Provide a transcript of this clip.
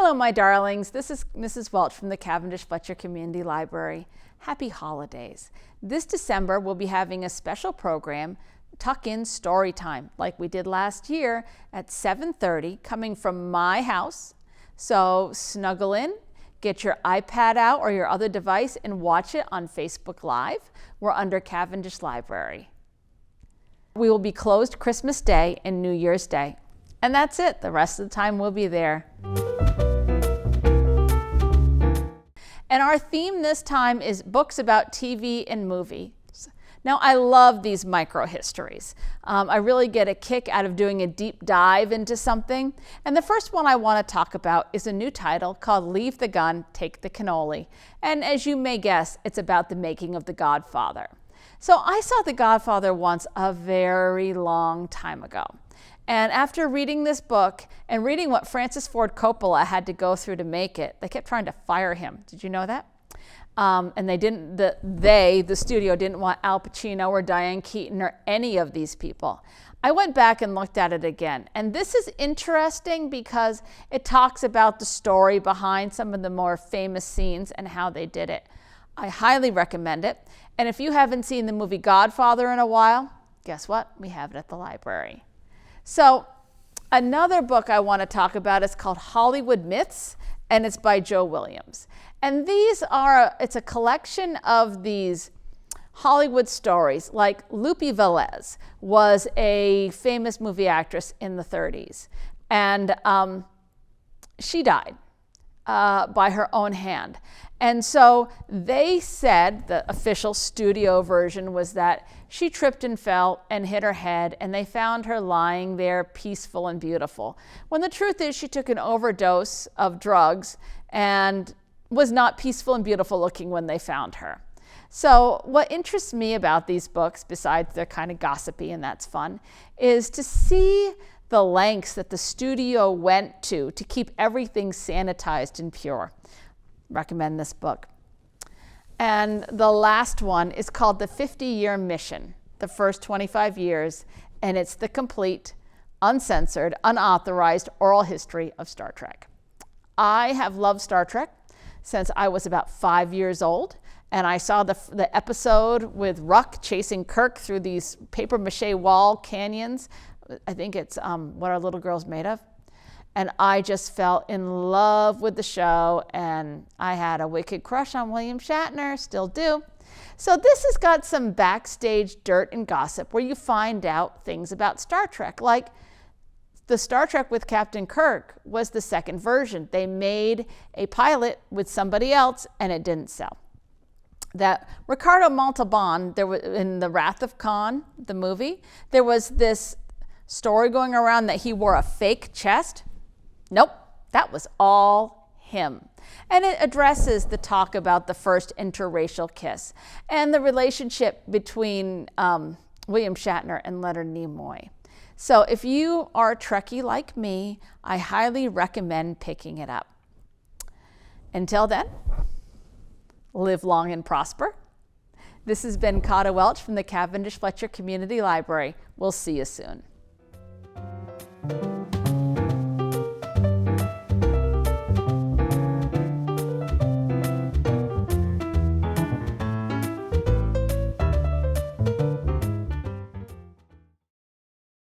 Hello, my darlings. This is Mrs. Welch from the Cavendish Fletcher Community Library. Happy holidays. This December, we'll be having a special program, Tuck-In Story Time, like we did last year at 7:30, coming from my house. So snuggle in, get your iPad out or your other device and watch it on Facebook Live. We're under Cavendish Library. We will be closed Christmas Day and New Year's Day. And that's it. The rest of the time we'll be there. And our theme this time is books about TV and movies. Now, I love these micro-histories. I really get a kick out of doing a deep dive into something. And the first one I want to talk about is a new title called Leave the Gun, Take the Cannoli. And as you may guess, it's about the making of The Godfather. So I saw The Godfather once a very long time ago. And after reading this book and reading what Francis Ford Coppola had to go through to make it, they kept trying to fire him. Did you know that? And the studio didn't want Al Pacino or Diane Keaton or any of these people. I went back and looked at it again. And this is interesting because it talks about the story behind some of the more famous scenes and how they did it. I highly recommend it. And if you haven't seen the movie Godfather in a while, guess what? We have it at the library. So another book I want to talk about is called Hollywood Myths, and it's by Joe Williams. And it's a collection of these Hollywood stories, like Lupe Velez was a famous movie actress in the 30s. And she died by her own hand. And so they said, the official studio version was that she tripped and fell and hit her head, and they found her lying there peaceful and beautiful. When the truth is she took an overdose of drugs and was not peaceful and beautiful looking when they found her. So what interests me about these books, besides they're kind of gossipy and that's fun, is to see the lengths that the studio went to keep everything sanitized and pure. Recommend this book. And the last one is called The 50-Year Mission, the first 25 years, and it's the complete, uncensored, unauthorized oral history of Star Trek. I have loved Star Trek since I was about 5 years old, and I saw the episode with Ruck chasing Kirk through these papier-mâché wall canyons. I think it's What Our Little Girl's Made Of. And I just fell in love with the show, and I had a wicked crush on William Shatner, still do. So this has got some backstage dirt and gossip where you find out things about Star Trek, like the Star Trek with Captain Kirk was the second version. They made a pilot with somebody else, and it didn't sell. That Ricardo Montalban, in The Wrath of Khan, the movie, there was this story going around that he wore a fake chest. Nope, that was all him. And it addresses the talk about the first interracial kiss and the relationship between William Shatner and Leonard Nimoy. So if you are a Trekkie like me, I highly recommend picking it up. Until then, live long and prosper. This has been Kata Welch from the Cavendish Fletcher Community Library. We'll see you soon.